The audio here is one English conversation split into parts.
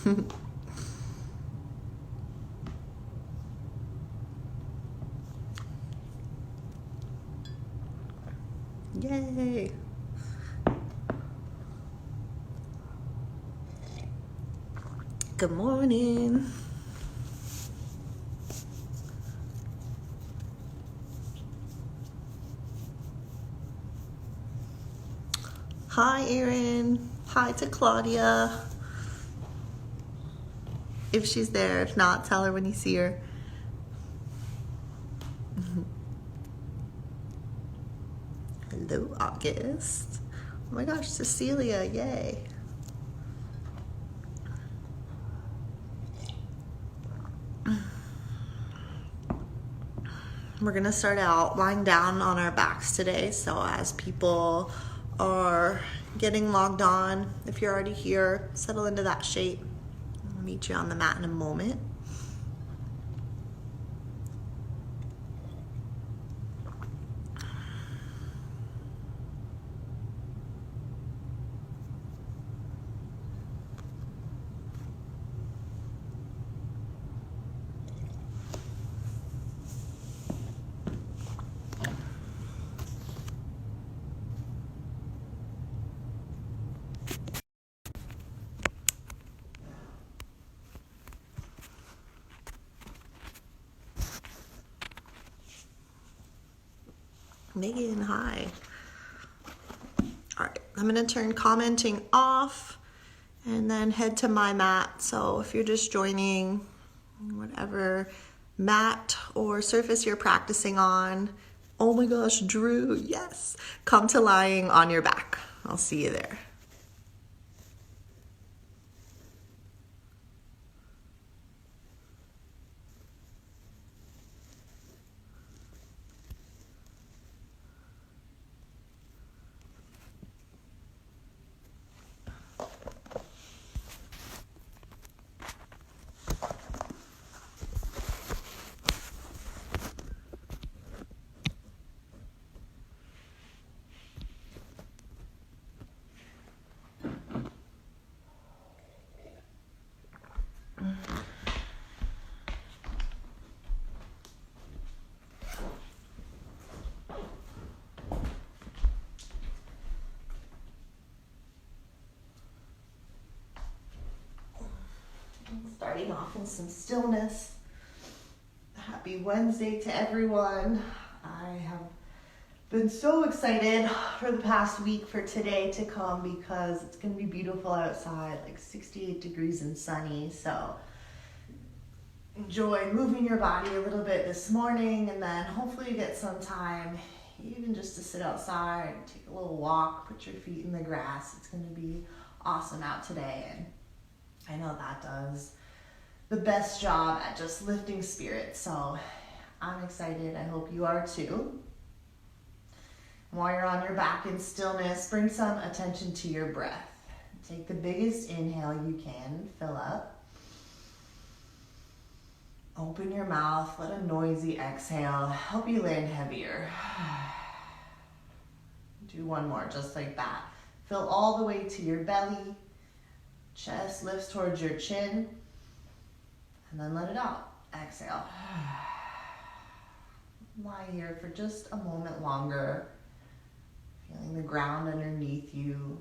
Yay. Good morning. Hi, Erin. Hi to Claudia. If she's there. If not, tell her when you see her. Hello, August. Oh my gosh, Cecilia, yay. We're gonna start out lying down on our backs today. So as people are getting logged on, if you're already here, settle into that shape. I'll meet you on the mat in a moment. Megan, hi. All right, I'm gonna turn commenting off and then head to my mat. So if you're just joining, whatever mat or surface you're practicing on, oh my gosh, Drew, yes, come to lying on your back. I'll see you there. Starting off in some stillness. Happy Wednesday to everyone. I have been so excited for the past week for today to come because it's going to be beautiful outside, like 68 degrees and sunny. So enjoy moving your body a little bit this morning, and then hopefully you get some time even just to sit outside, take a little walk, put your feet in the grass. It's going to be awesome out today, and I know that does the best job at just lifting spirits. So I'm excited. I hope you are too. While you're on your back in stillness, bring some attention to your breath. Take the biggest inhale you can, fill up. Open your mouth, let a noisy exhale help you land heavier. Do one more, just like that. Fill all the way to your belly. Chest lifts towards your chin. And then let it out. Exhale. Lie here for just a moment longer. Feeling the ground underneath you.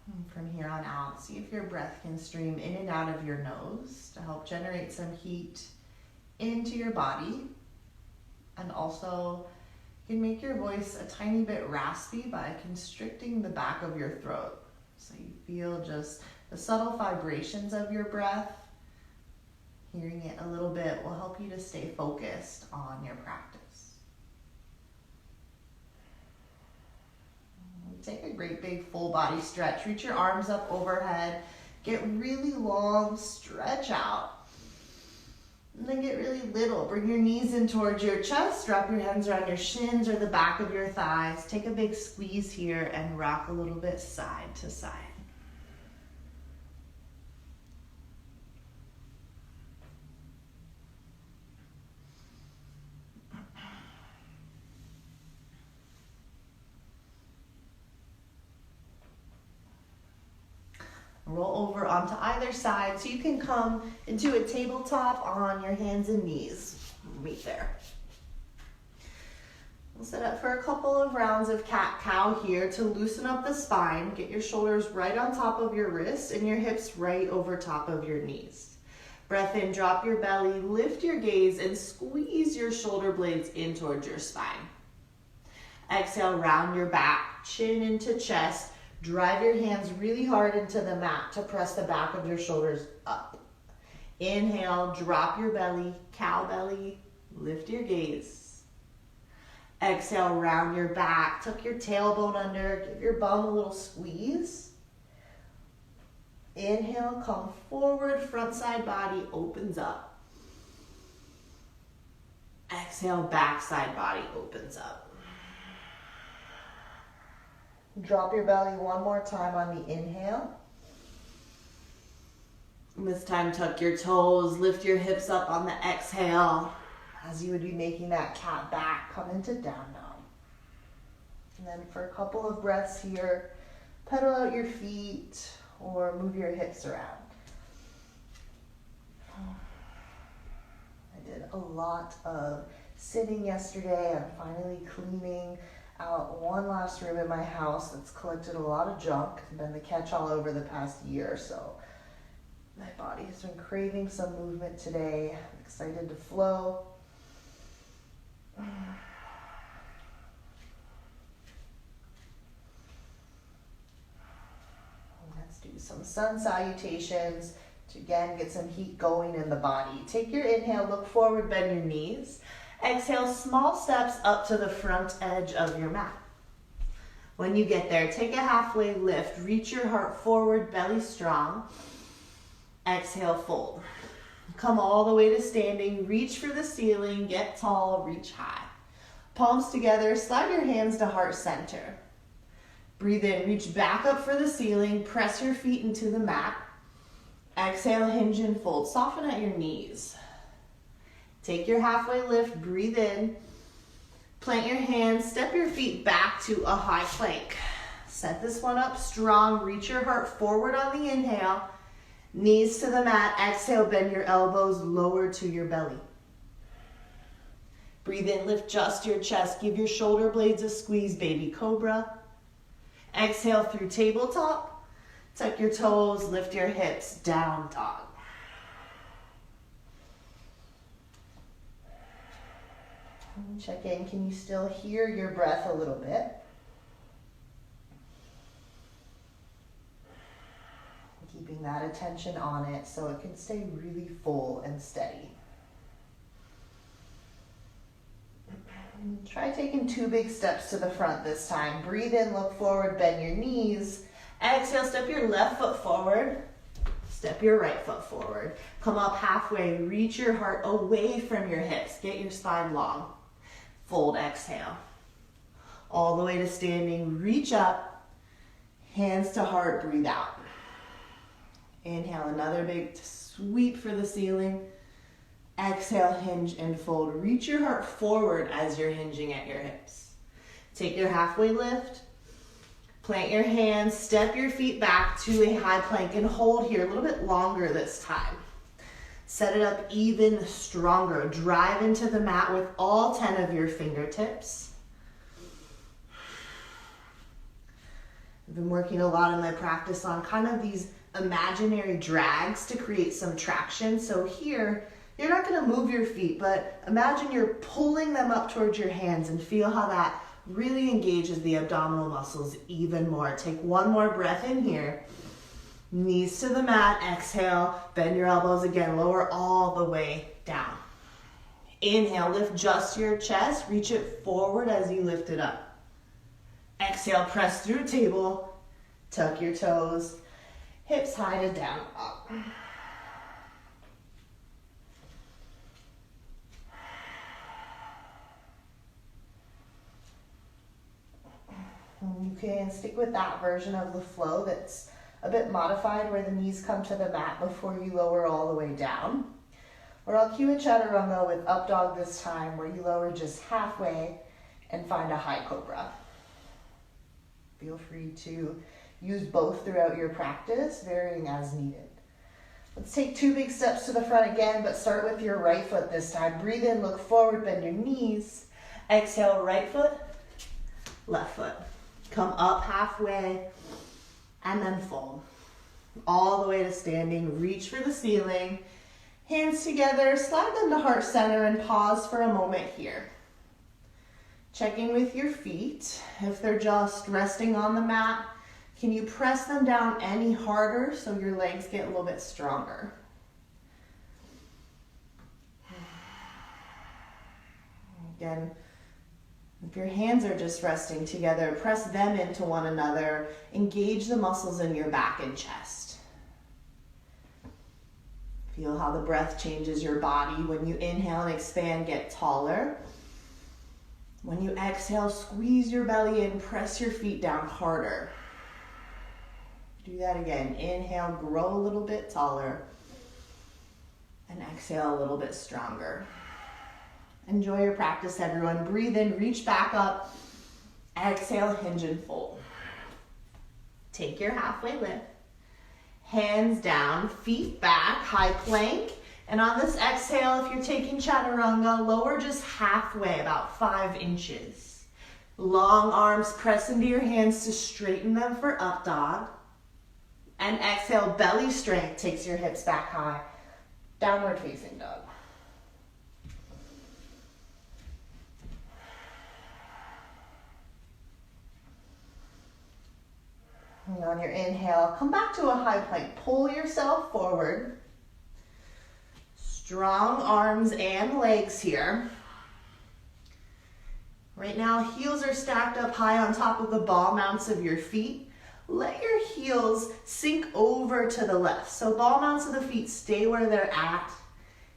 And from here on out, see if your breath can stream in and out of your nose to help generate some heat into your body. And also, you can make your voice a tiny bit raspy by constricting the back of your throat. So you feel just the subtle vibrations of your breath. Hearing it a little bit will help you to stay focused on your practice. Take a great big full body stretch. Reach your arms up overhead. Get really long, stretch out. And then get really little. Bring your knees in towards your chest. Wrap your hands around your shins or the back of your thighs. Take a big squeeze here and rock a little bit side to side. Roll over onto either side so you can come into a tabletop on your hands and knees. Meet there. We'll set up for a couple of rounds of cat-cow here to loosen up the spine. Get your shoulders right on top of your wrists and your hips right over top of your knees. Breath in, drop your belly, lift your gaze, and squeeze your shoulder blades in towards your spine. Exhale, round your back, chin into chest. Drive your hands really hard into the mat to press the back of your shoulders up. Inhale, drop your belly, cow belly, lift your gaze. Exhale, round your back, tuck your tailbone under, give your bum a little squeeze. Inhale, come forward, front side body opens up. Exhale, back side body opens up. Drop your belly one more time on the inhale. And this time, tuck your toes, lift your hips up on the exhale. As you would be making that cat back, come into down dog. And then for a couple of breaths here, pedal out your feet or move your hips around. I did a lot of sitting yesterday. I'm finally cleaning out one last room in my house that's collected a lot of junk. It's been the catch-all over the past year or so. My body has been craving some movement today. I'm excited to flow. Let's do some sun salutations to again get some heat going in the body. Take your inhale, look forward, bend your knees. Exhale, small steps up to the front edge of your mat. When you get there, take a halfway lift. Reach your heart forward, belly strong. Exhale, fold. Come all the way to standing. Reach for the ceiling. Get tall, reach high. Palms together, slide your hands to heart center. Breathe in, reach back up for the ceiling. Press your feet into the mat. Exhale, hinge and fold. Soften at your knees. Take your halfway lift, breathe in, plant your hands, step your feet back to a high plank. Set this one up strong, reach your heart forward on the inhale, knees to the mat, exhale, bend your elbows, lower to your belly. Breathe in, lift just your chest, give your shoulder blades a squeeze, baby cobra. Exhale through tabletop, tuck your toes, lift your hips, down dog. Check in, can you still hear your breath a little bit? Keeping that attention on it so it can stay really full and steady. Try taking 2 big steps to the front this time. Breathe in, look forward, bend your knees. Exhale, step your left foot forward. Step your right foot forward. Come up halfway, reach your heart away from your hips. Get your spine long. Fold, exhale. All the way to standing, reach up, hands to heart, breathe out. Inhale, another big sweep for the ceiling. Exhale, hinge and fold. Reach your heart forward as you're hinging at your hips. Take your halfway lift, plant your hands, step your feet back to a high plank and hold here a little bit longer this time. Set it up even stronger. Drive into the mat with all 10 of your fingertips. I've been working a lot in my practice on kind of these imaginary drags to create some traction. So here, you're not going to move your feet, but imagine you're pulling them up towards your hands and feel how that really engages the abdominal muscles even more. Take one more breath in here. Knees to the mat, exhale, bend your elbows again, lower all the way down. Inhale, lift just your chest, reach it forward as you lift it up. Exhale, press through table, tuck your toes, hips high to down, up. You can stick with that version of the flow that's a bit modified where the knees come to the mat before you lower all the way down. Or I'll cue a chaturanga with up dog this time where you lower just halfway and find a high cobra. Feel free to Use both throughout your practice, varying as needed. Let's take 2 big steps to the front again, but start with your right foot this time. Breathe in, look forward, bend your knees. Exhale, right foot, left foot. Come up halfway and then fold. All the way to standing, reach for the ceiling. Hands together, slide them to heart center and pause for a moment here. Checking with your feet. If they're just resting on the mat, can you press them down any harder so your legs get a little bit stronger? Again, if your hands are just resting together, press them into one another. Engage the muscles in your back and chest. Feel how the breath changes your body. When you inhale and expand, get taller. When you exhale, squeeze your belly in, press your feet down harder. Do that again. Inhale, grow a little bit taller. And exhale a little bit stronger. Enjoy your practice, everyone. Breathe in, reach back up. Exhale, hinge and fold. Take your halfway lift. Hands down, feet back, high plank. And on this exhale, if you're taking chaturanga, lower just halfway, about 5 inches. Long arms, press into your hands to straighten them for up dog. And exhale, belly strength takes your hips back high. Downward facing dog. And on your inhale, come back to a high plank. Pull yourself forward. Strong arms and legs here. Right now, heels are stacked up high on top of the ball mounts of your feet. Let your heels sink over to the left. So ball mounts of the feet stay where they're at.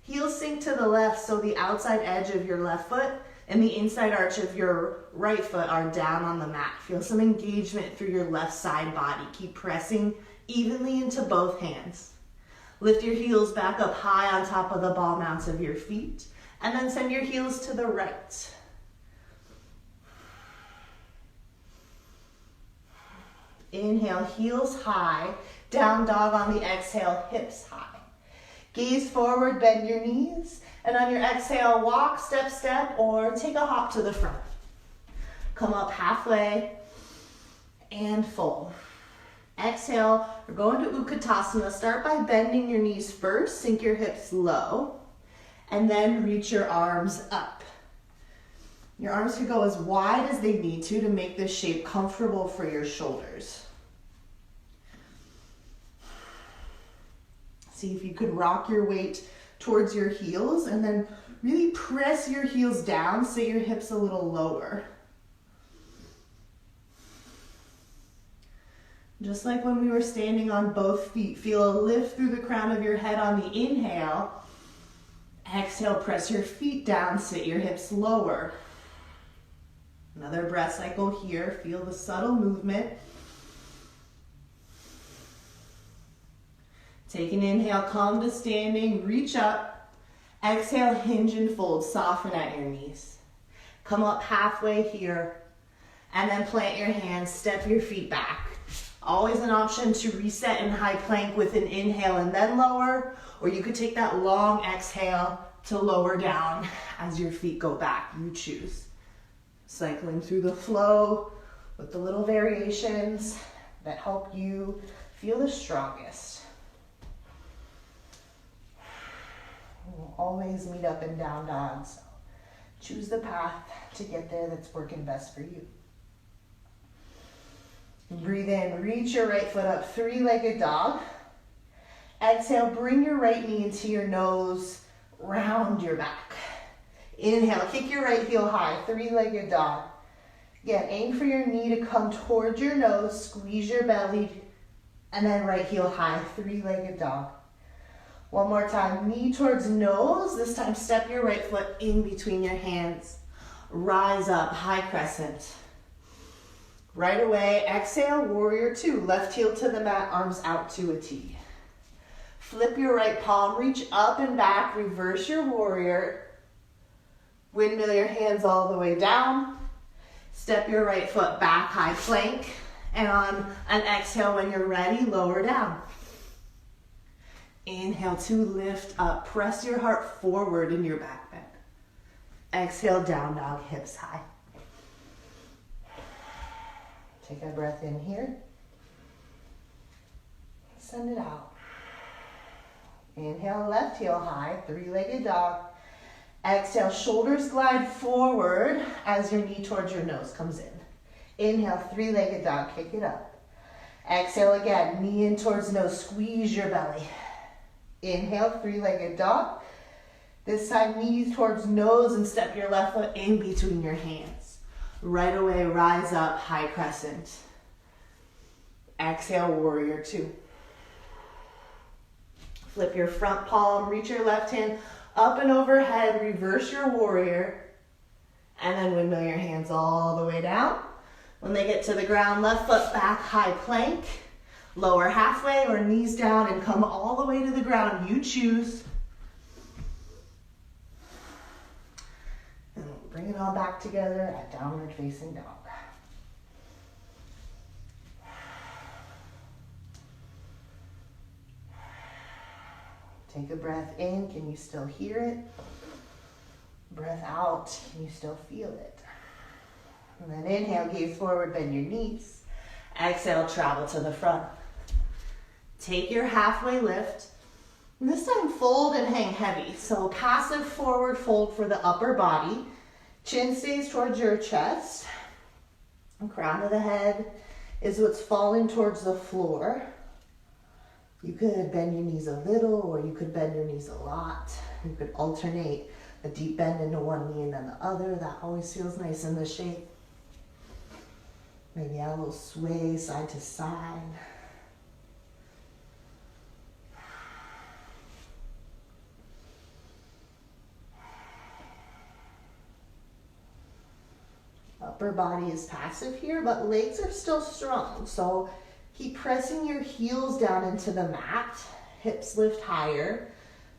Heels sink to the left so the outside edge of your left foot and the inside arch of your right foot are down on the mat. Feel some engagement through your left side body. Keep pressing evenly into both hands. Lift your heels back up high on top of the ball mounts of your feet, and then send your heels to the right. Inhale, heels high, down dog on the exhale, hips high. Gaze forward, bend your knees, and on your exhale, walk, step, step, or take a hop to the front. Come up halfway and fold. Exhale, we're going to Utkatasana. Start by bending your knees first, sink your hips low, and then reach your arms up. Your arms can go as wide as they need to make this shape comfortable for your shoulders. See if you could rock your weight towards your heels and then really press your heels down, sit your hips a little lower. Just like when we were standing on both feet, feel a lift through the crown of your head on the inhale. Exhale, press your feet down, sit your hips lower. Another breath cycle here. Feel the subtle movement. Take an inhale, come to standing, reach up. Exhale, hinge and fold, soften at your knees. Come up halfway here, and then plant your hands, step your feet back. Always an option to reset in high plank with an inhale and then lower, or you could take that long exhale to lower down as your feet go back. You choose. Cycling through the flow with the little variations that help you feel the strongest. We'll always meet up in down dog, so choose the path to get there that's working best for you. Breathe in, reach your right foot up, three-legged dog. Exhale, bring your right knee into your nose, round your back. Inhale, kick your right heel high, three-legged dog. Again, aim for your knee to come towards your nose, squeeze your belly, and then right heel high, three-legged dog. One more time, knee towards nose. This time, step your right foot in between your hands. Rise up, high crescent. Right away, exhale, warrior two. Left heel to the mat, arms out to a T. Flip your right palm, reach up and back, reverse your warrior. Windmill your hands all the way down. Step your right foot back, high plank. And on an exhale, when you're ready, lower down. Inhale to lift up. Press your heart forward in your back bend. Exhale, down dog, hips high. Take a breath in here. Send it out. Inhale, left heel high, three-legged dog. Exhale, shoulders glide forward as your knee towards your nose comes in. Inhale, three-legged dog, kick it up. Exhale again, knee in towards nose, squeeze your belly. Inhale, three-legged dog. This time, knees towards nose and step your left foot in between your hands. Right away, rise up, high crescent. Exhale, warrior two. Flip your front palm, reach your left hand up and overhead, reverse your warrior, and then windmill your hands all the way down. When they get to the ground, left foot back, high plank, lower halfway or knees down and come all the way to the ground. You choose. And bring it all back together at downward facing dog. Take a breath in, can you still hear it? Breath out, can you still feel it? And then inhale, gaze forward, bend your knees. Exhale, travel to the front. Take your halfway lift. And this time fold and hang heavy. So passive forward fold for the upper body. Chin stays towards your chest. And crown of the head is what's falling towards the floor. You could bend your knees a little, or you could bend your knees a lot. You could alternate a deep bend into one knee and then the other. That always feels nice in this shape. Maybe add a little sway side to side. Upper body is passive here, but legs are still strong. So keep pressing your heels down into the mat. Hips lift higher.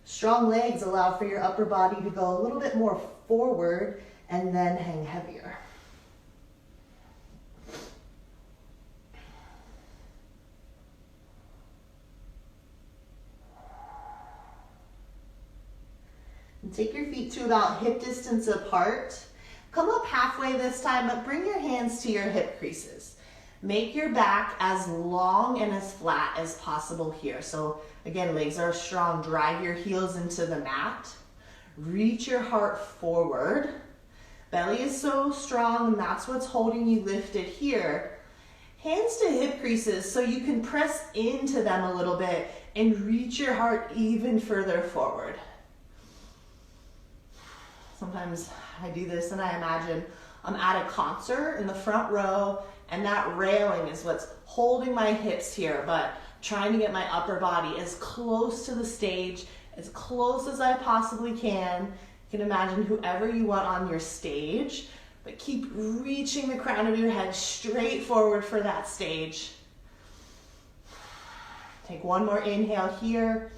Strong legs allow for your upper body to go a little bit more forward and then hang heavier. And take your feet to about hip distance apart. Come up halfway this time, but bring your hands to your hip creases. Make your back as long and as flat as possible here. So again, legs are strong. Drive your heels into the mat. Reach your heart forward. Belly is so strong, and that's what's holding you lifted here. Hands to hip creases so you can press into them a little bit and reach your heart even further forward. Sometimes I do this and I imagine I'm at a concert in the front row, and that railing is what's holding my hips here, but trying to get my upper body as close to the stage, as close as I possibly can. You can imagine whoever you want on your stage, but keep reaching the crown of your head straight forward for that stage. Take one more inhale here.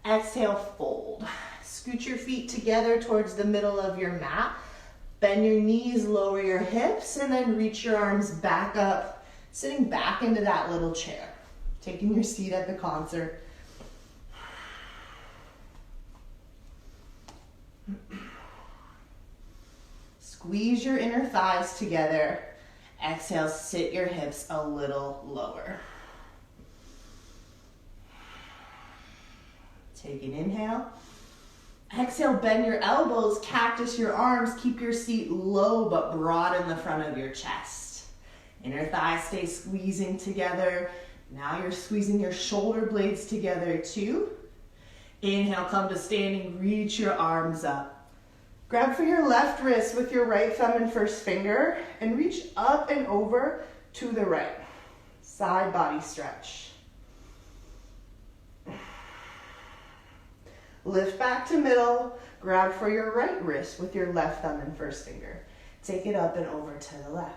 Exhale, fold. Scoot your feet together towards the middle of your mat. Bend your knees, lower your hips, and then reach your arms back up, sitting back into that little chair. Taking your seat at the concert. Squeeze your inner thighs together. Exhale, sit your hips a little lower. Take an inhale. Exhale, bend your elbows, cactus your arms, keep your seat low but broad in the front of your chest. Inner thighs stay squeezing together. Now you're squeezing your shoulder blades together too. Inhale, come to standing, reach your arms up. Grab for your left wrist with your right thumb and first finger and reach up and over to the right. Side body stretch. Lift back to middle, grab for your right wrist with your left thumb and first finger. Take it up and over to the left.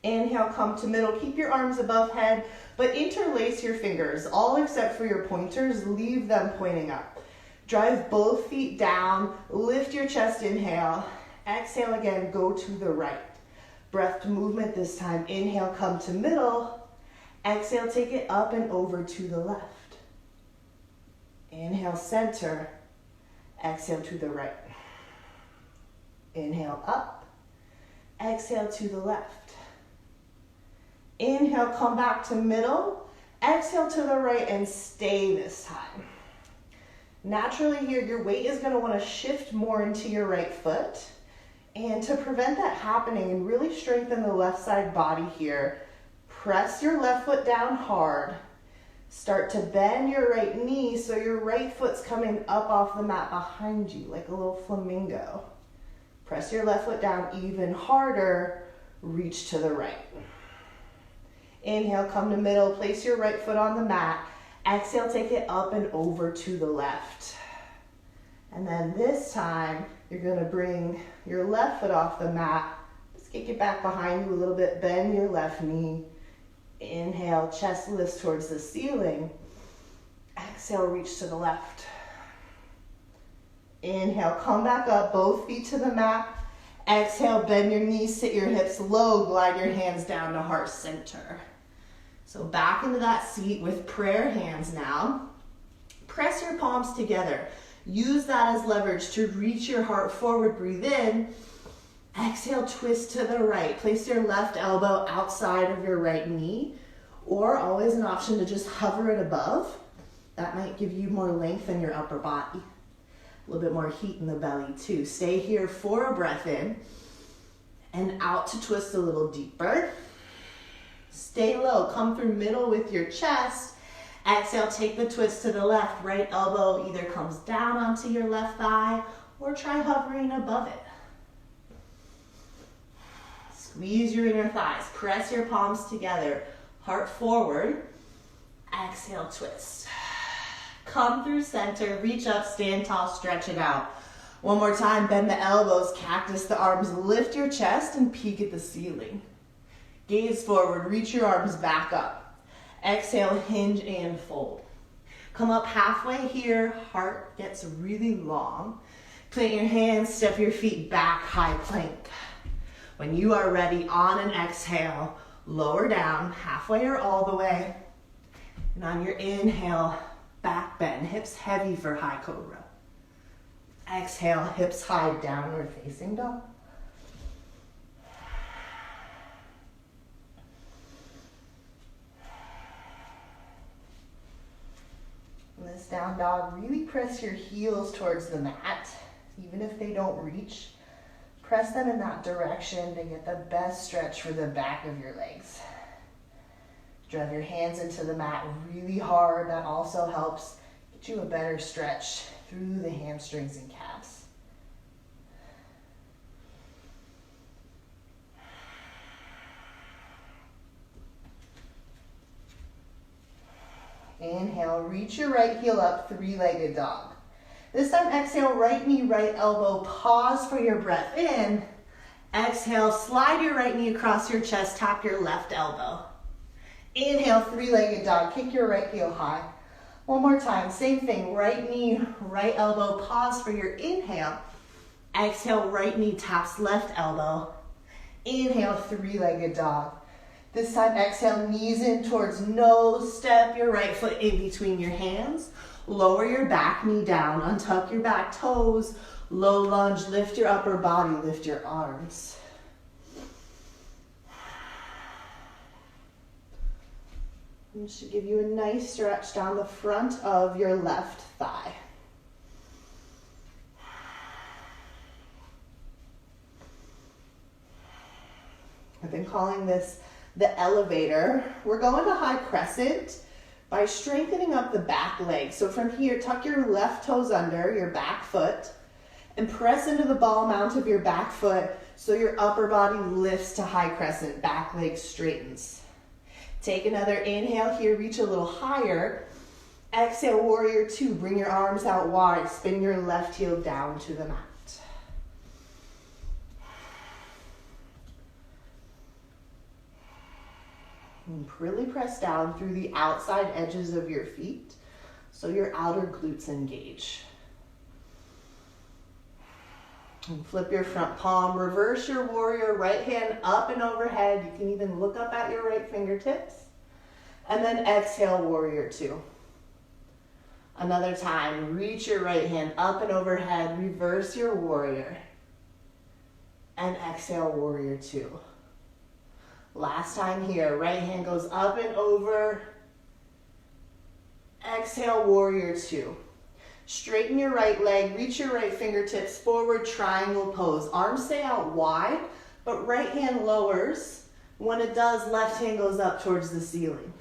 Inhale, come to middle. Keep your arms above head, but interlace your fingers. All except for your pointers, leave them pointing up. Drive both feet down, lift your chest, inhale. Exhale again, go to the right. Breath to movement this time. Inhale, come to middle. Exhale, take it up and over to the left. Inhale, center. Exhale to the right. Inhale, up. Exhale to the left. Inhale, come back to middle. Exhale to the right and stay this time. Naturally here, your weight is going to want to shift more into your right foot. And to prevent that happening and really strengthen the left side body here, press your left foot down hard. Start to bend your right knee so your right foot's coming up off the mat behind you like a little flamingo. Press your left foot down even harder. Reach to the right. Inhale, come to middle. Place your right foot on the mat. Exhale, take it up and over to the left. And then this time, you're going to bring your left foot off the mat. Just kick it back behind you a little bit. Bend your left knee. Inhale, chest lifts towards the ceiling. Exhale, reach to the left. Inhale, come back up, both feet to the mat. Exhale, bend your knees, sit your hips low, glide your hands down to heart center. So back into that seat with prayer hands now. Press your palms together. Use that as leverage to reach your heart forward. Breathe in. Exhale, twist to the right. Place your left elbow outside of your right knee, or always an option to just hover it above. That might give you more length in your upper body. A little bit more heat in the belly too. Stay here for a breath in and out to twist a little deeper. Stay low, come through middle with your chest. Exhale, take the twist to the left. Right elbow either comes down onto your left thigh or try hovering above it. Squeeze your inner thighs. Press your palms together. Heart forward. Exhale, twist. Come through center. Reach up, stand tall, stretch it out. One more time. Bend the elbows, cactus the arms. Lift your chest and peek at the ceiling. Gaze forward. Reach your arms back up. Exhale, hinge and fold. Come up halfway here. Heart gets really long. Plant your hands, step your feet back, high plank. When you are ready, on an exhale, lower down, halfway or all the way. And on your inhale, back bend, hips heavy for high cobra. Exhale, hips high, downward facing dog. In this down dog, really press your heels towards the mat, even if they don't reach. Press them in that direction to get the best stretch for the back of your legs. Drive your hands into the mat really hard. That also helps get you a better stretch through the hamstrings and calves. Inhale, reach your right heel up, three-legged dog. This time, exhale, right knee, right elbow. Pause for your breath in. Exhale, slide your right knee across your chest, tap your left elbow. Inhale, three-legged dog. Kick your right heel high. One more time, same thing. Right knee, right elbow. Pause for your inhale. Exhale, right knee taps left elbow. Inhale, three-legged dog. This time, exhale, knees in towards nose. Step your right foot in between your hands. Lower your back knee down. Untuck your back toes. Low lunge. Lift your upper body. Lift your arms. And this should give you a nice stretch down the front of your left thigh. I've been calling this the elevator. We're going to high crescent by strengthening up the back leg. So from here, tuck your left toes under your back foot and press into the ball mount of your back foot so your upper body lifts to high crescent, back leg straightens. Take another inhale here, reach a little higher. Exhale, warrior two, bring your arms out wide, spin your left heel down to the mat. And really press down through the outside edges of your feet so your outer glutes engage. And flip your front palm, reverse your warrior, right hand up and overhead. You can even look up at your right fingertips. And then exhale, warrior two. Another time, reach your right hand up and overhead, reverse your warrior. And exhale, warrior two. Last time here, right hand goes up and over. Exhale, warrior two. Straighten your right leg, reach your right fingertips forward, triangle pose. Arms stay out wide, but right hand lowers. When it does, left hand goes up towards the ceiling.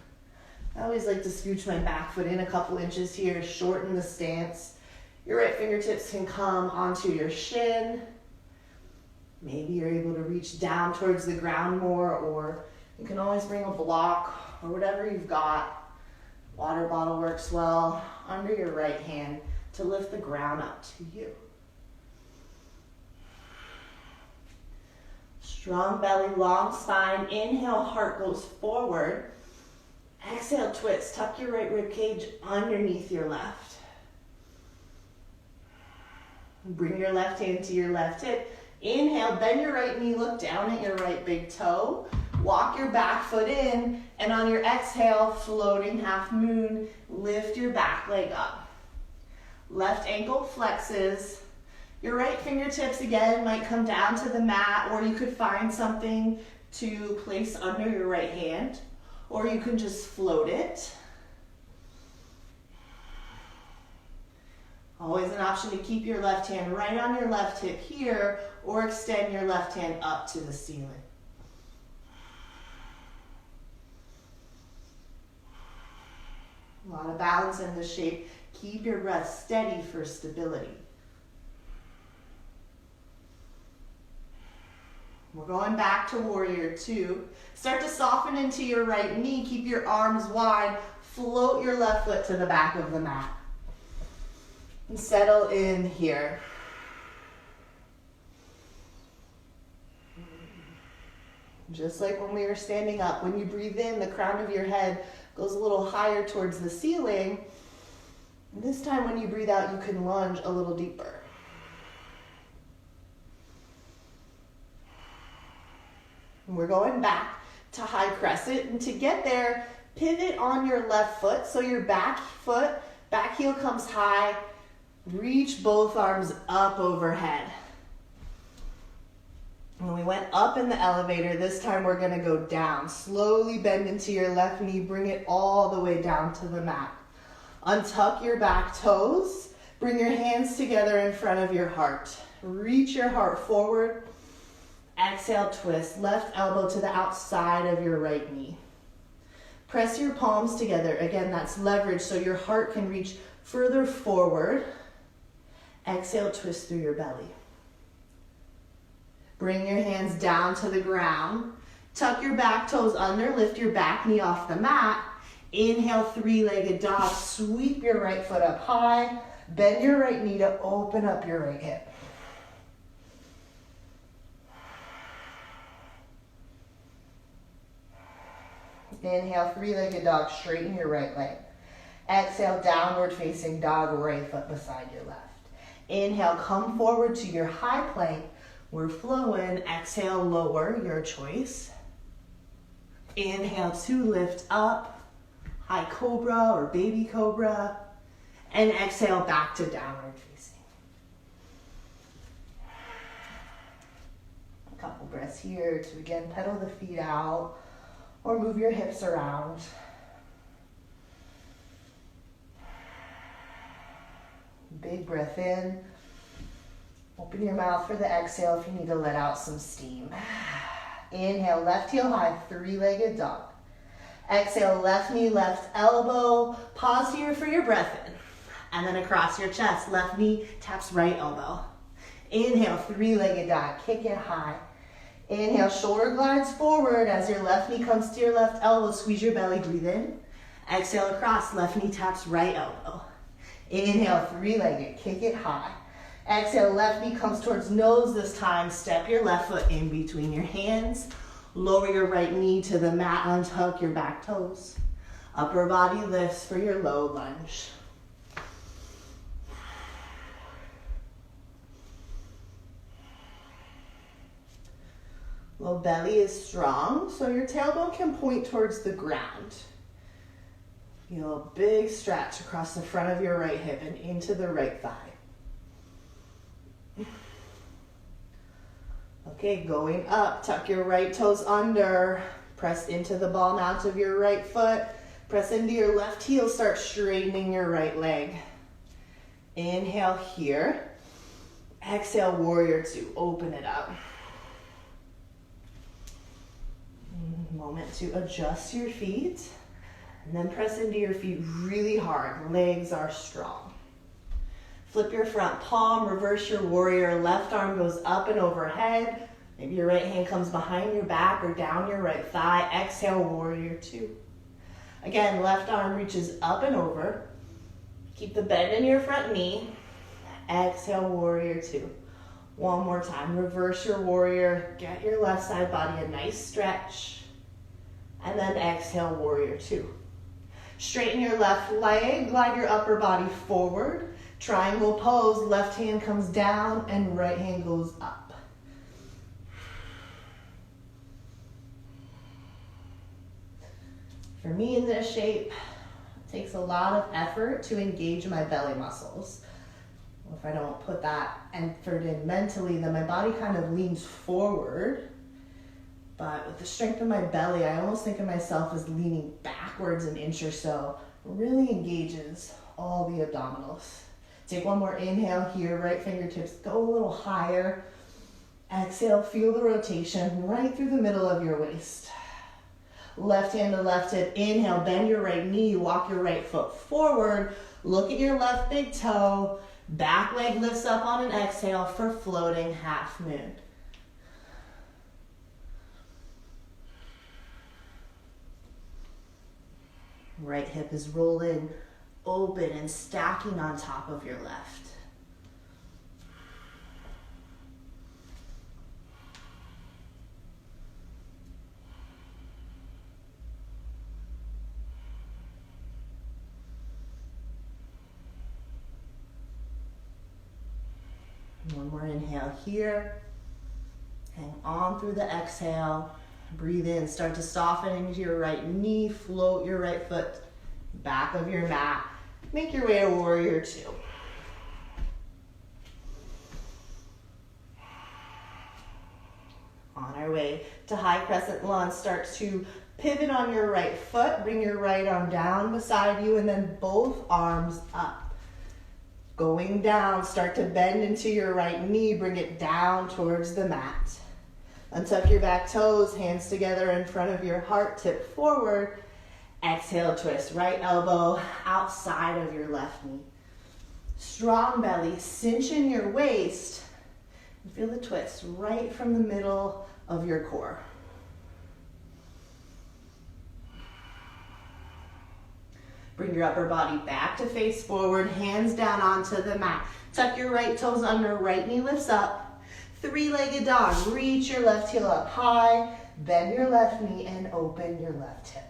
I always like to scooch my back foot in a couple inches here, shorten the stance. Your right fingertips can come onto your shin. Maybe you're able to reach down towards the ground more, or you can always bring a block or whatever you've got. Water bottle works well under your right hand to lift the ground up to you. Strong belly, long spine. Inhale, heart goes forward. Exhale, twist. Tuck your right rib cage underneath your left. Bring your left hand to your left hip. Inhale, bend your right knee, look down at your right big toe. Walk your back foot in, and on your exhale, floating half moon, lift your back leg up. Left ankle flexes. Your right fingertips again might come down to the mat, or you could find something to place under your right hand, or you can just float it. Always an option to keep your left hand right on your left hip here, or extend your left hand up to the ceiling. A lot of balance in this shape. Keep your breath steady for stability. We're going back to warrior two. Start to soften into your right knee. Keep your arms wide. Float your left foot to the back of the mat. And settle in here. Just like when we were standing up, when you breathe in, the crown of your head goes a little higher towards the ceiling. And this time when you breathe out, you can lunge a little deeper. And we're going back to high crescent. And to get there, pivot on your left foot. So your back foot, back heel comes high. Reach both arms up overhead. When we went up in the elevator, this time we're going to go down. Slowly bend into your left knee. Bring it all the way down to the mat. Untuck your back toes. Bring your hands together in front of your heart. Reach your heart forward. Exhale, twist. Left elbow to the outside of your right knee. Press your palms together. Again, that's leverage so your heart can reach further forward. Exhale, twist through your belly. Bring your hands down to the ground. Tuck your back toes under. Lift your back knee off the mat. Inhale, three-legged dog. Sweep your right foot up high. Bend your right knee to open up your right hip. Inhale, three-legged dog. Straighten your right leg. Exhale, downward facing dog, right foot beside your left. Inhale, come forward to your high plank. We're flowing. Exhale, lower, your choice. Inhale to lift up, high cobra or baby cobra. And exhale, back to downward facing. A couple breaths here to again pedal the feet out or move your hips around. Big breath in. Open your mouth for the exhale if you need to let out some steam. Inhale, left heel high, three-legged dog. Exhale, left knee, left elbow. Pause here for your breath in. And then across your chest, left knee taps right elbow. Inhale, three-legged dog, kick it high. Inhale, shoulder glides forward as your left knee comes to your left elbow. Squeeze your belly, breathe in. Exhale across, left knee taps right elbow. Inhale, three-legged, kick it high. Exhale, left knee comes towards nose this time. Step your left foot in between your hands. Lower your right knee to the mat. Untuck your back toes. Upper body lifts for your low lunge. Low belly is strong, so your tailbone can point towards the ground. Feel a big stretch across the front of your right hip and into the right thigh. Okay, going up, tuck your right toes under, press into the ball mount of your right foot, press into your left heel, start straightening your right leg. Inhale here, exhale, warrior two, open it up. Moment to adjust your feet, and then press into your feet really hard, legs are strong. Flip your front palm, reverse your warrior, left arm goes up and overhead. Maybe your right hand comes behind your back or down your right thigh. Exhale, warrior two. Again, left arm reaches up and over. Keep the bend in your front knee. Exhale, warrior two. One more time, reverse your warrior. Get your left side body a nice stretch. And then exhale, warrior two. Straighten your left leg, glide your upper body forward. Triangle pose, left hand comes down and right hand goes up. For me in this shape, it takes a lot of effort to engage my belly muscles. If I don't put that effort in mentally, then my body kind of leans forward. But with the strength of my belly, I almost think of myself as leaning backwards an inch or so. It really engages all the abdominals. Take one more inhale here, right fingertips go a little higher. Exhale, feel the rotation right through the middle of your waist. Left hand to left hip, inhale, bend your right knee, walk your right foot forward. Look at your left big toe. Back leg lifts up on an exhale for floating half moon. Right hip is rolling open and stacking on top of your left. One more inhale here. Hang on through the exhale. Breathe in, start to soften into your right knee, float your right foot back of your mat. Make your way to warrior two. On our way to high crescent lunge, start to pivot on your right foot, bring your right arm down beside you, and then both arms up. Going down, start to bend into your right knee, bring it down towards the mat. Untuck your back toes, hands together in front of your heart, tip forward. Exhale, twist right elbow outside of your left knee. Strong belly, cinch in your waist. Feel the twist right from the middle of your core. Bring your upper body back to face forward, hands down onto the mat. Tuck your right toes under, right knee lifts up. Three-legged dog, reach your left heel up high, bend your left knee and open your left hip.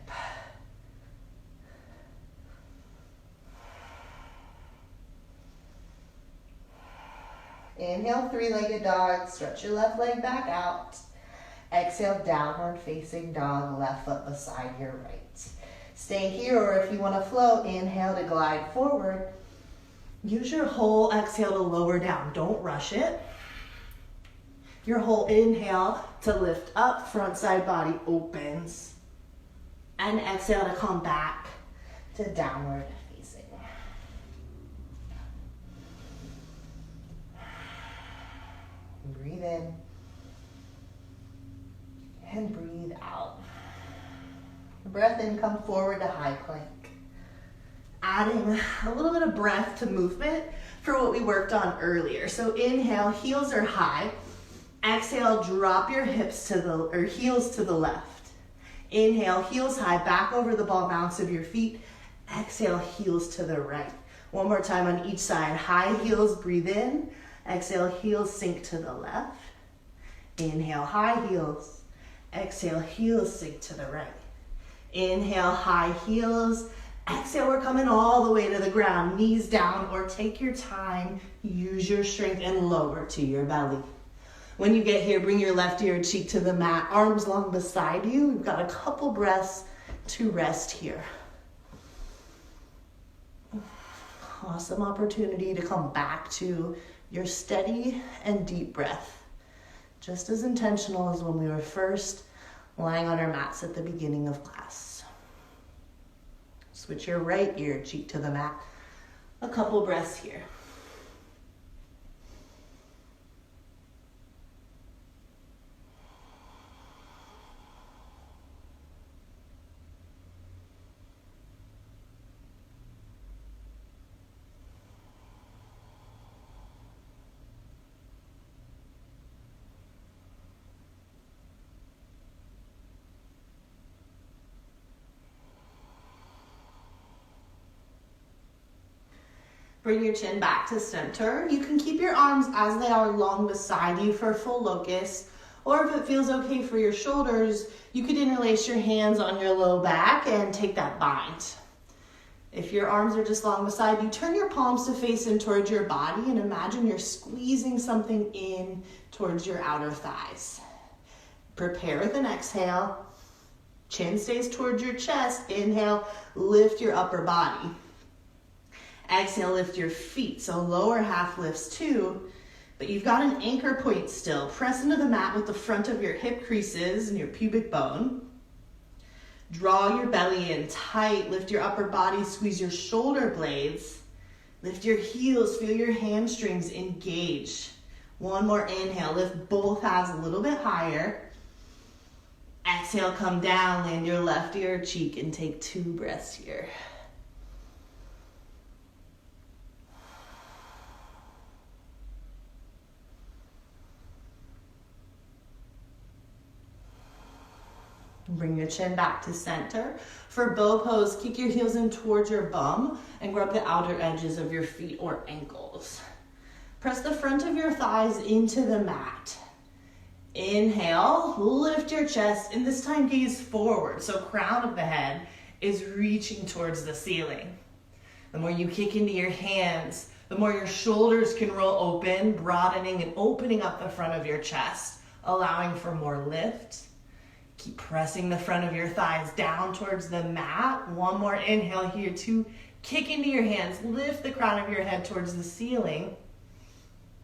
Inhale, three-legged dog, stretch your left leg back out. Exhale, downward facing dog, left foot beside your right. Stay here, or if you want to float, inhale to glide forward. Use your whole exhale to lower down, don't rush it. Your whole inhale to lift up, front side body opens. And exhale to come back to downward facing. Breathe in. And breathe out. Breath in, come forward to high plank. Adding a little bit of breath to movement for what we worked on earlier. So inhale, heels are high. Exhale, drop your heels to the left. Inhale, heels high, back over the ball mounts of your feet. Exhale, heels to the right. One more time on each side. High heels, breathe in. Exhale, heels sink to the left. Inhale, high heels. Exhale, heels sink to the right. Inhale, high heels. Exhale, we're coming all the way to the ground. Knees down, or take your time. Use your strength and lower to your belly. When you get here, bring your left ear cheek to the mat, arms long beside you. We've got a couple breaths to rest here. Awesome opportunity to come back to your steady and deep breath. Just as intentional as when we were first lying on our mats at the beginning of class. Switch your right ear cheek to the mat. A couple breaths here. Bring your chin back to center. You can keep your arms as they are long beside you for full locust, or if it feels okay for your shoulders, you could interlace your hands on your low back and take that bind. If your arms are just long beside you, turn your palms to face in towards your body and imagine you're squeezing something in towards your outer thighs. Prepare with an exhale. Chin stays towards your chest. Inhale, lift your upper body. Exhale, lift your feet, so lower half lifts too, but you've got an anchor point still. Press into the mat with the front of your hip creases and your pubic bone. Draw your belly in tight, lift your upper body, squeeze your shoulder blades. Lift your heels, feel your hamstrings engage. One more inhale, lift both halves a little bit higher. Exhale, come down, land your left ear cheek and take 2 breaths here. Bring your chin back to center. For bow pose, kick your heels in towards your bum and grab the outer edges of your feet or ankles. Press the front of your thighs into the mat. Inhale, lift your chest, and this time gaze forward. So crown of the head is reaching towards the ceiling. The more you kick into your hands, the more your shoulders can roll open, broadening and opening up the front of your chest, allowing for more lift. Keep pressing the front of your thighs down towards the mat. One more inhale here to kick into your hands. Lift the crown of your head towards the ceiling.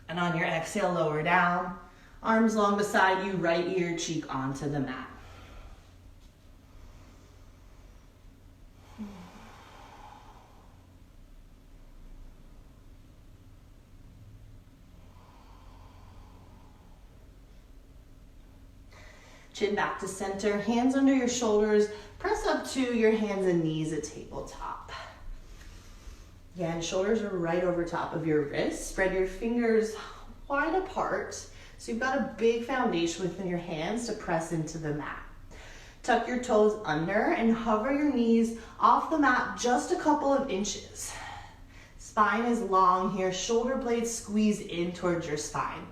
And on your exhale, lower down. Arms long beside you, right ear cheek onto the mat. Chin back to center, hands under your shoulders, press up to your hands and knees at tabletop. Again, shoulders are right over top of your wrists. Spread your fingers wide apart, so you've got a big foundation within your hands to press into the mat. Tuck your toes under and hover your knees off the mat just a couple of inches. Spine is long here, shoulder blades squeeze in towards your spine.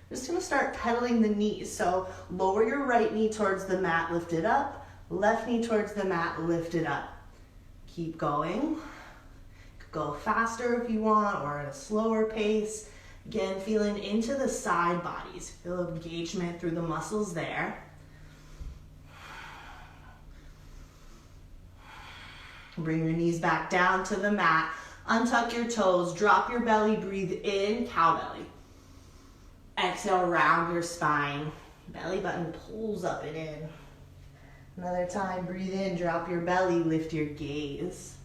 Just gonna start pedaling the knees. So lower your right knee towards the mat, lift it up. Left knee towards the mat, lift it up. Keep going. Go faster if you want or at a slower pace. Again, feeling into the side bodies. Feel engagement through the muscles there. Bring your knees back down to the mat. Untuck your toes, drop your belly, breathe in, cow belly. Exhale, round your spine. Belly button pulls up and in. Another time, breathe in, drop your belly, lift your gaze.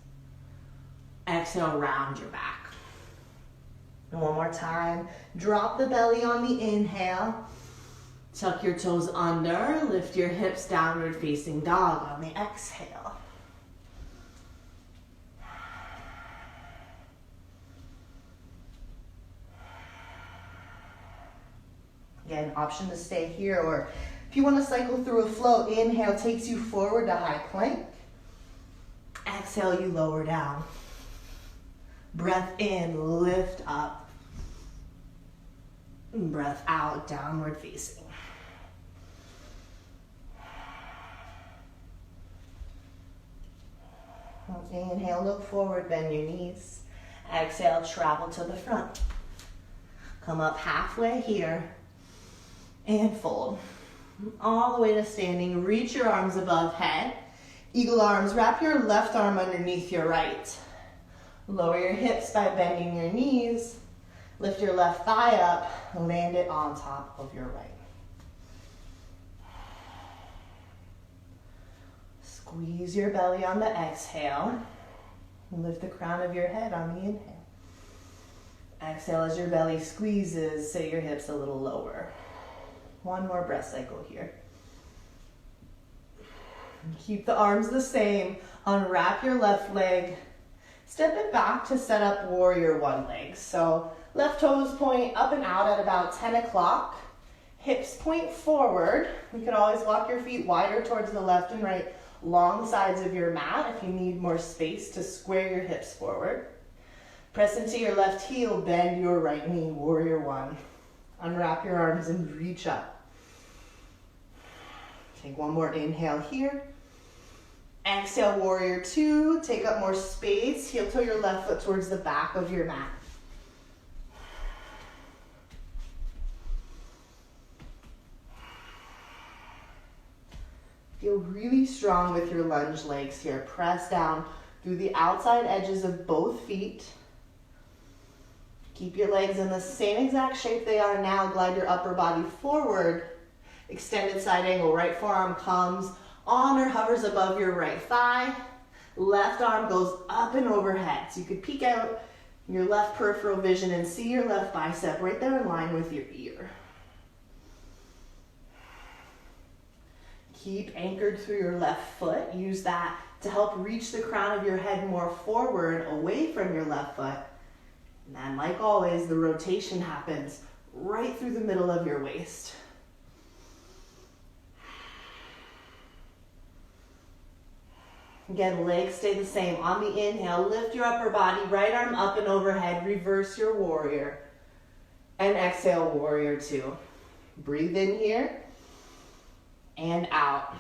Exhale, round your back. And one more time, drop the belly on the inhale. Tuck your toes under, lift your hips, downward facing dog on the exhale. Again, option to stay here, or if you want to cycle through a flow, inhale takes you forward to high plank. Exhale, you lower down. Breath in, lift up. And breath out, downward facing. Inhale, look forward, bend your knees. Exhale, travel to the front. Come up halfway here. And fold. All the way to standing. Reach your arms above head. Eagle arms. Wrap your left arm underneath your right. Lower your hips by bending your knees. Lift your left thigh up. Land it on top of your right. Squeeze your belly on the exhale. Lift the crown of your head on the inhale. Exhale as your belly squeezes, sit your hips a little lower. One more breath cycle here. Keep the arms the same. Unwrap your left leg. Step it back to set up warrior one leg. So left toes point up and out at about 10 o'clock. Hips point forward. You can always walk your feet wider towards the left and right, long sides of your mat if you need more space to square your hips forward. Press into your left heel, bend your right knee, warrior one. Unwrap your arms and reach up. Take one more inhale here. Exhale, warrior two. Take up more space. Heel toe your left foot towards the back of your mat. Feel really strong with your lunge legs here. Press down through the outside edges of both feet. Keep your legs in the same exact shape they are now. Glide your upper body forward. Extended side angle. Right forearm comes on or hovers above your right thigh. Left arm goes up and overhead. So you could peek out your left peripheral vision and see your left bicep right there in line with your ear. Keep anchored through your left foot. Use that to help reach the crown of your head more forward, away from your left foot. And then, like always, the rotation happens right through the middle of your waist. Again, legs stay the same. On the inhale, lift your upper body, right arm up and overhead, reverse your warrior. And exhale, warrior two. Breathe in here and out.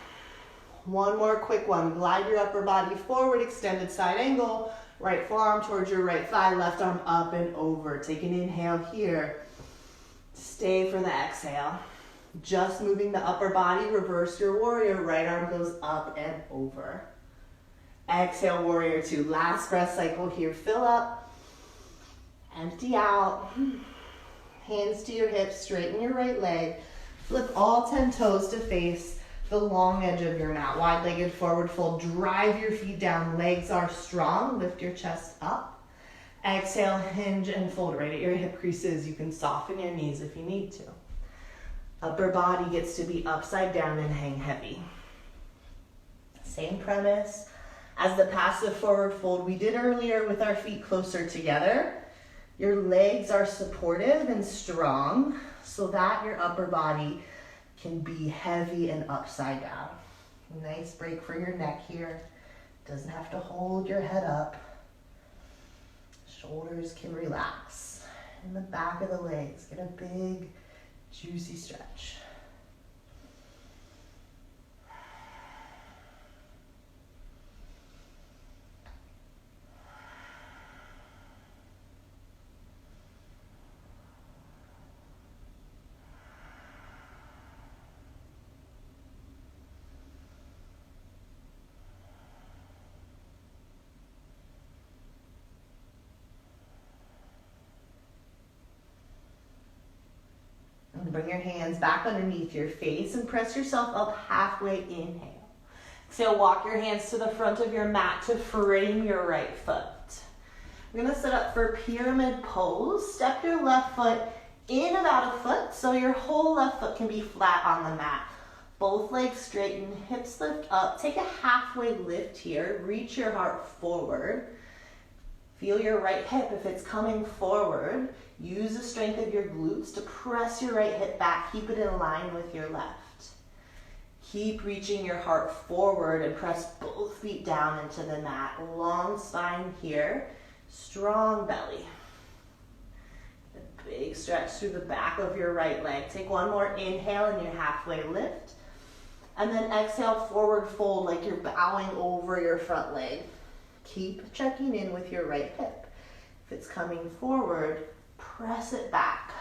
One more quick one. Glide your upper body forward, extended side angle. Right forearm towards your right thigh, left arm up and over. Take an inhale here. Stay for the exhale. Just moving the upper body, reverse your warrior. Right arm goes up and over. Exhale, warrior two. Last breath cycle here. Fill up. Empty out. Hands to your hips. Straighten your right leg. Flip all 10 toes to face the long edge of your mat. Wide-legged forward fold. Drive your feet down. Legs are strong. Lift your chest up. Exhale, hinge and fold right at your hip creases. You can soften your knees if you need to. Upper body gets to be upside down and hang heavy. Same premise as the passive forward fold we did earlier with our feet closer together. Your legs are supportive and strong so that your upper body can be heavy and upside down. Nice break for your neck here. Doesn't have to hold your head up. Shoulders can relax. In the back of the legs, get a big, juicy stretch. Bring your hands back underneath your face and press yourself up halfway. Inhale. Exhale, walk your hands to the front of your mat to frame your right foot. We're going to set up for pyramid pose. Step your left foot in about a foot so your whole left foot can be flat on the mat. Both legs straighten, hips lift up. Take a halfway lift here. Reach your heart forward. Feel your right hip if it's coming forward. Use the strength of your glutes to press your right hip back. Keep it in line with your left. Keep reaching your heart forward and press both feet down into the mat. Long spine here. Strong belly. A big stretch through the back of your right leg. Take one more inhale in your halfway lift. And then exhale, forward fold like you're bowing over your front leg. Keep checking in with your right hip. If it's coming forward, press it back.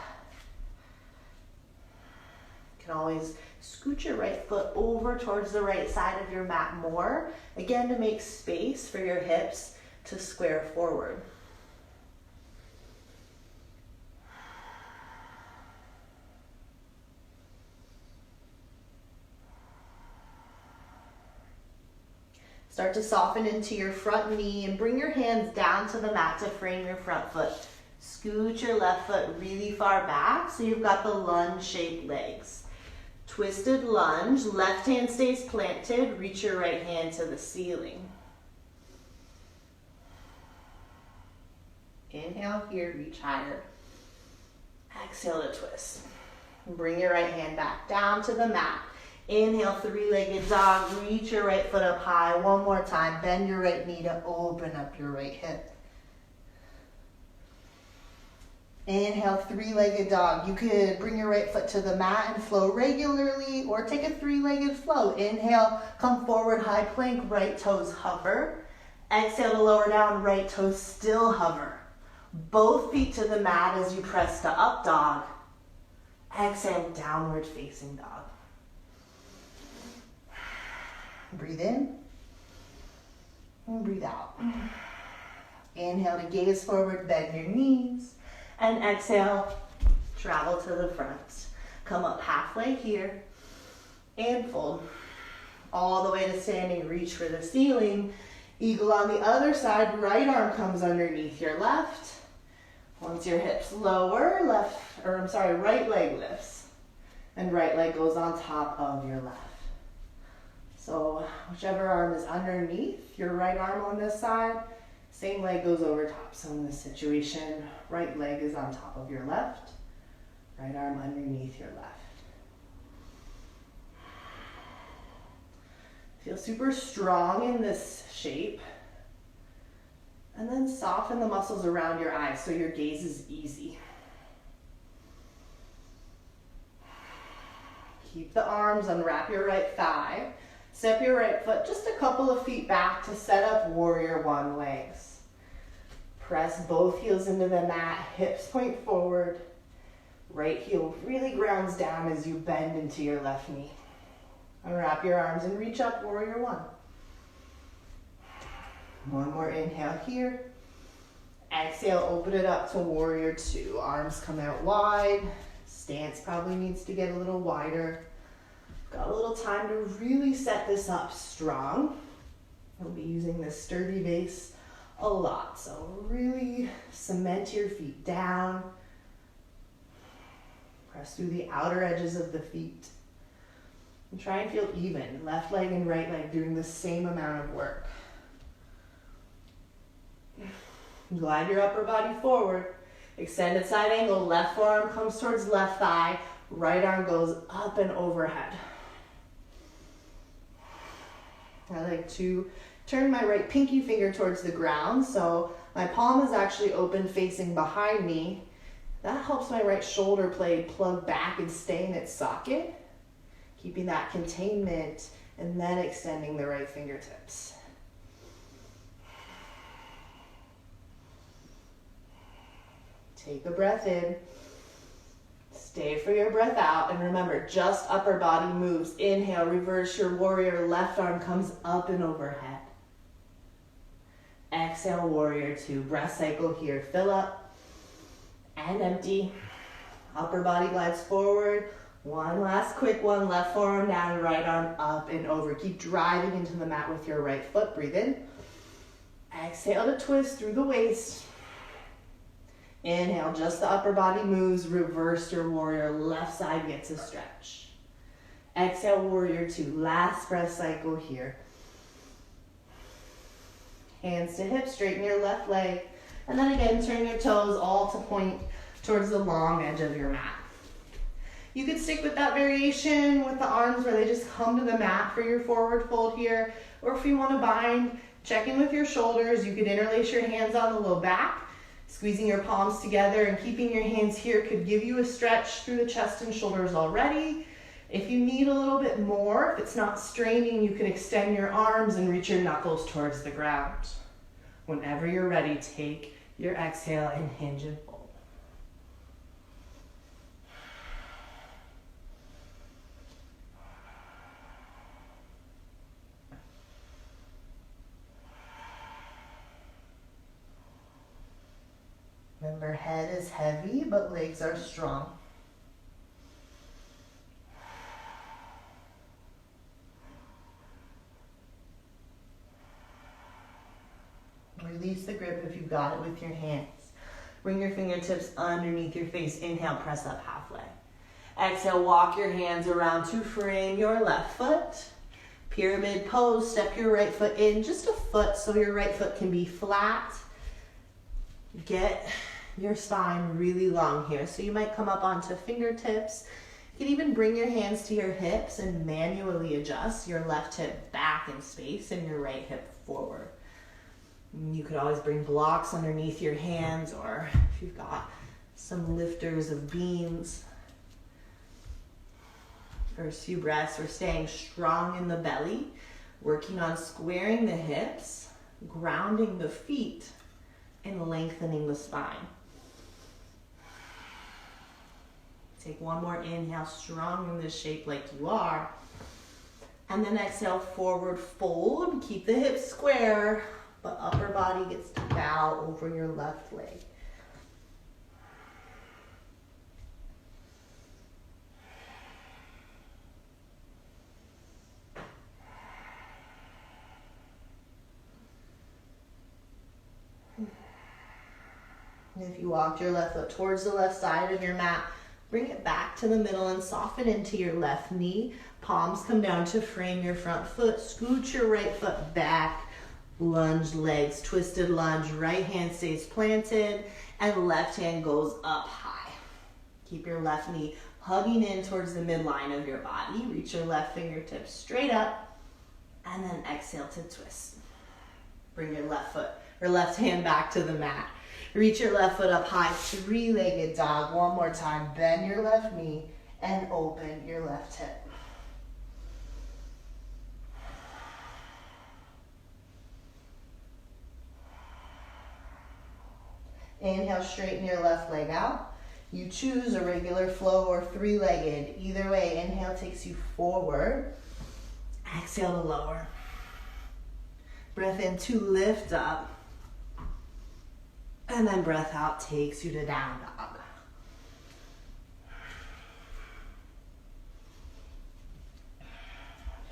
You can always scoot your right foot over towards the right side of your mat more, again to make space for your hips to square forward. Start to soften into your front knee and bring your hands down to the mat to frame your front foot. Scoot your left foot really far back so you've got the lunge-shaped legs. Twisted lunge, left hand stays planted, reach your right hand to the ceiling. Inhale here, reach higher. Exhale to twist. Bring your right hand back down to the mat. Inhale, three-legged dog, reach your right foot up high. One more time, bend your right knee to open up your right hip. Inhale, three-legged dog. You could bring your right foot to the mat and flow regularly or take a three-legged flow. Inhale, come forward, high plank, right toes hover. Exhale to lower down, right toes still hover. Both feet to the mat as you press to up dog. Exhale, downward facing dog. Breathe in and breathe out. Inhale to gaze forward, bend your knees. And exhale, travel to the front. Come up halfway here and fold. All the way to standing, reach for the ceiling. Eagle on the other side, right arm comes underneath your left. Once your hips lower, right leg lifts. And right leg goes on top of your left. So whichever arm is underneath your right arm on this side, same leg goes over top. So in this situation, right leg is on top of your left, right arm underneath your left. Feel super strong in this shape. And then soften the muscles around your eyes so your gaze is easy. Keep the arms, unwrap your right thigh. Step your right foot just a couple of feet back to set up warrior one legs. Press both heels into the mat, hips point forward. Right heel really grounds down as you bend into your left knee. Unwrap your arms and reach up, warrior one. One more inhale here. Exhale, open it up to warrior two. Arms come out wide. Stance probably needs to get a little wider. Got a little time to really set this up strong. We'll be using this sturdy base a lot, so really cement your feet down. Press through the outer edges of the feet. And try and feel even, left leg and right leg doing the same amount of work. Glide your upper body forward. Extended side angle, left forearm comes towards left thigh, right arm goes up and overhead. I like to turn my right pinky finger towards the ground, so my palm is actually open facing behind me. That helps my right shoulder blade plug back and stay in its socket, keeping that containment, and then extending the right fingertips. Take a breath in. Stay for your breath out, and remember, just upper body moves. Inhale, reverse your warrior, left arm comes up and overhead. Exhale, warrior two, breath cycle here. Fill up and empty. Upper body glides forward. One last quick one, left forearm down, right arm up and over. Keep driving into the mat with your right foot. Breathe in. Exhale to twist through the waist. Inhale, just the upper body moves, reverse your warrior, left side gets a stretch. Exhale, warrior two, last breath cycle here. Hands to hips, straighten your left leg, and then again, turn your toes all to point towards the long edge of your mat. You could stick with that variation with the arms where they just come to the mat for your forward fold here, or if you want to bind, check in with your shoulders. You could interlace your hands on the low back. Squeezing your palms together and keeping your hands here could give you a stretch through the chest and shoulders already. If you need a little bit more, if it's not straining, you can extend your arms and reach your knuckles towards the ground. Whenever you're ready, take your exhale and hinge and fold. Remember, head is heavy, but legs are strong. Release the grip if you've got it with your hands. Bring your fingertips underneath your face. Inhale, press up halfway. Exhale, walk your hands around to frame your left foot. Pyramid pose, step your right foot in just a foot so your right foot can be flat. Get your spine really long here. So you might come up onto fingertips. You can even bring your hands to your hips and manually adjust your left hip back in space and your right hip forward. You could always bring blocks underneath your hands, or if you've got some lifters of beams. First few breaths, we're staying strong in the belly, working on squaring the hips, grounding the feet, and lengthening the spine. Take one more inhale, strong in this shape like you are. And then exhale, forward fold. Keep the hips square, but upper body gets to bow over your left leg. And if you walked your left foot towards the left side of your mat, bring it back to the middle and soften into your left knee. Palms come down to frame your front foot. Scoot your right foot back. Lunge legs, twisted lunge. Right hand stays planted and left hand goes up high. Keep your left knee hugging in towards the midline of your body. Reach your left fingertips straight up and then exhale to twist. Bring your left foot or left hand back to the mat. Reach your left foot up high, three-legged dog. One more time. Bend your left knee and open your left hip. Inhale, straighten your left leg out. You choose a regular flow or three-legged. Either way, inhale takes you forward. Exhale to lower. Breath in to lift up. And then breath out takes you to down dog.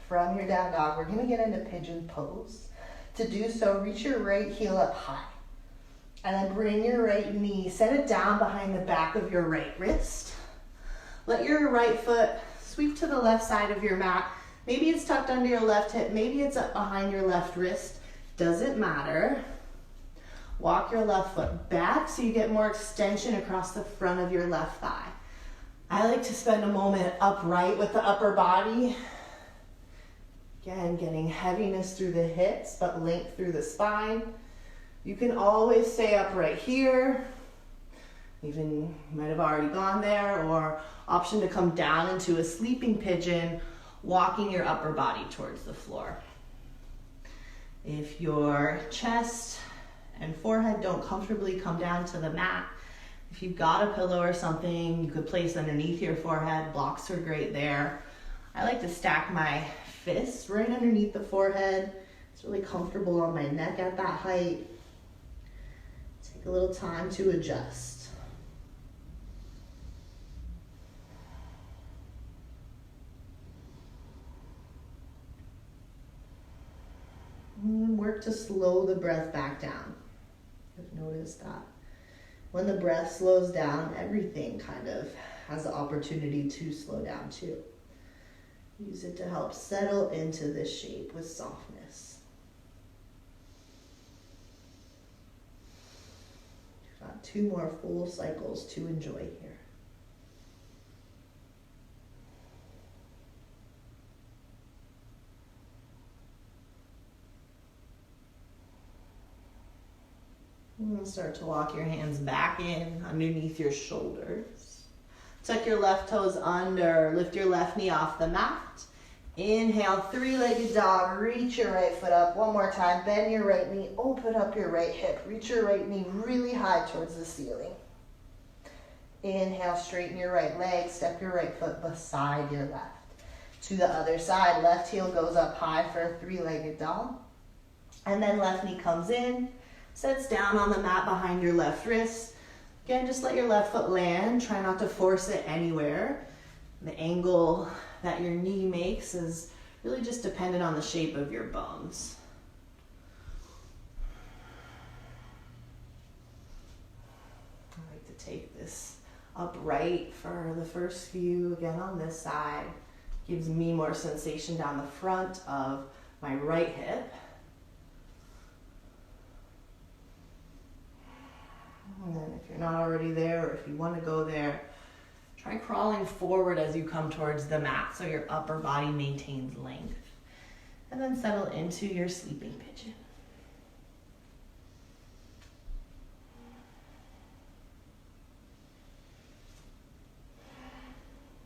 From your down dog, we're gonna get into pigeon pose. To do so, reach your right heel up high. And then bring your right knee, set it down behind the back of your right wrist. Let your right foot sweep to the left side of your mat. Maybe it's tucked under your left hip, maybe it's up behind your left wrist. Doesn't matter. Walk your left foot back so you get more extension across the front of your left thigh. I like to spend a moment upright with the upper body. Again, getting heaviness through the hips, but length through the spine. You can always stay upright here. Even you might have already gone there, or option to come down into a sleeping pigeon, walking your upper body towards the floor. If your chest and forehead don't comfortably come down to the mat, if you've got a pillow or something you could place underneath your forehead, blocks are great there. I like to stack my fists right underneath the forehead. It's really comfortable on my neck at that height. Take a little time to adjust. And work to slow the breath back down. I've noticed that when the breath slows down, everything kind of has the opportunity to slow down too. Use it to help settle into this shape with softness. You've got 2 more full cycles to enjoy here. And start to walk your hands back in underneath your shoulders. Tuck your left toes under, lift your left knee off the mat. Inhale, three-legged dog, reach your right foot up. One more time, bend your right knee, open up your right hip. Reach your right knee really high towards the ceiling. Inhale, straighten your right leg, step your right foot beside your left. To the other side, left heel goes up high for a three-legged dog. And then left knee comes in, sets down on the mat behind your left wrist. Again, just let your left foot land. Try not to force it anywhere. The angle that your knee makes is really just dependent on the shape of your bones. I like to take this upright for the first few. Again, on this side. Gives me more sensation down the front of my right hip. And then if you're not already there, or if you want to go there, try crawling forward as you come towards the mat so your upper body maintains length. And then settle into your sleeping pigeon.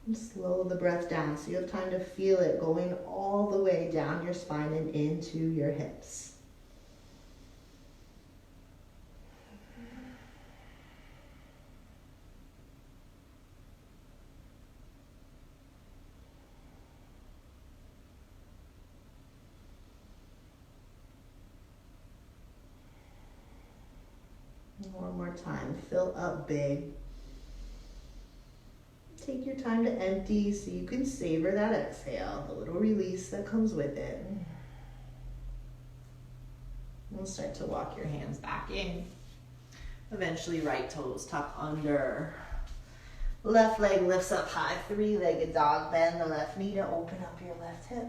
And slow the breath down so you have time to feel it going all the way down your spine and into your hips. One more time, fill up big. Take your time to empty so you can savor that exhale, the little release that comes with it. And start to walk your hands back in. Eventually right toes tuck under. Left leg lifts up high, three-legged dog. Bend the left knee to open up your left hip.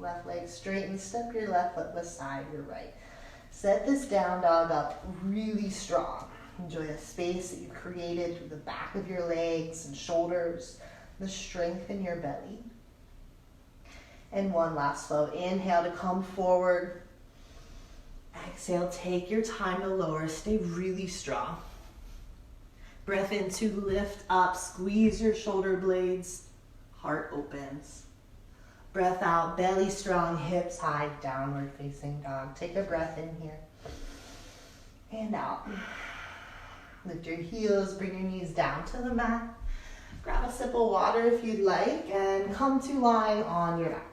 Left leg straight and step your left foot beside your right. Set this down dog up really strong. Enjoy the space that you've created through the back of your legs and shoulders, the strength in your belly. And one last flow. Inhale to come forward. Exhale, take your time to lower. Stay really strong. Breath in to lift up. Squeeze your shoulder blades. Heart opens. Breath out, belly strong, hips high, downward facing dog. Take a breath in here. And out. Lift your heels, bring your knees down to the mat. Grab a sip of water if you'd like, and come to lying on your back.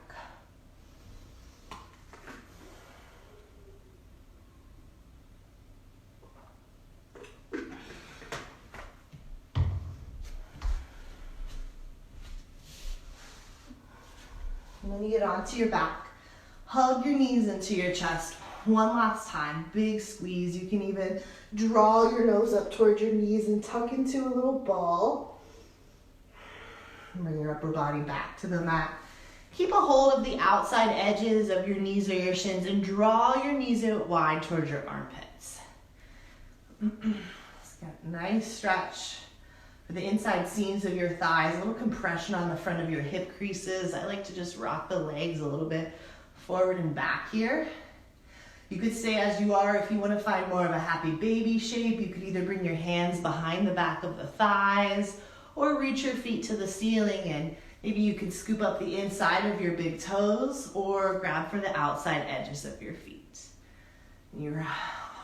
And when you get onto your back, hug your knees into your chest. One last time, big squeeze. You can even draw your nose up towards your knees and tuck into a little ball. Bring your upper body back to the mat. Keep a hold of the outside edges of your knees or your shins and draw your knees out wide towards your armpits. Just got a nice stretch. The inside seams of your thighs, a little compression on the front of your hip creases. I like to just rock the legs a little bit forward and back here. You could stay as you are if you want to find more of a happy baby shape. You could either bring your hands behind the back of the thighs or reach your feet to the ceiling, and maybe you can scoop up the inside of your big toes or grab for the outside edges of your feet. Your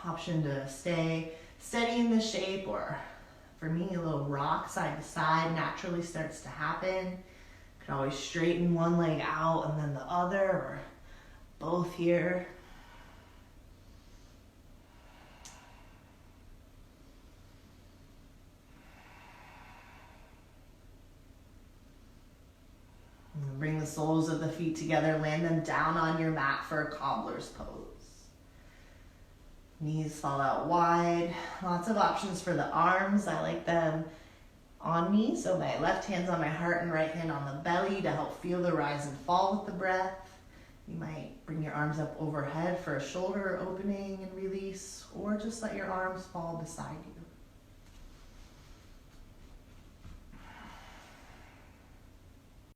option to stay steady in the shape, or for me, a little rock side to side naturally starts to happen. You can always straighten one leg out and then the other, or both here. And bring the soles of the feet together, land them down on your mat for a cobbler's pose. Knees fall out wide. Lots of options for the arms. I like them on me, so my left hand's on my heart and right hand on the belly to help feel the rise and fall with the breath. You might bring your arms up overhead for a shoulder opening and release, or just let your arms fall beside you.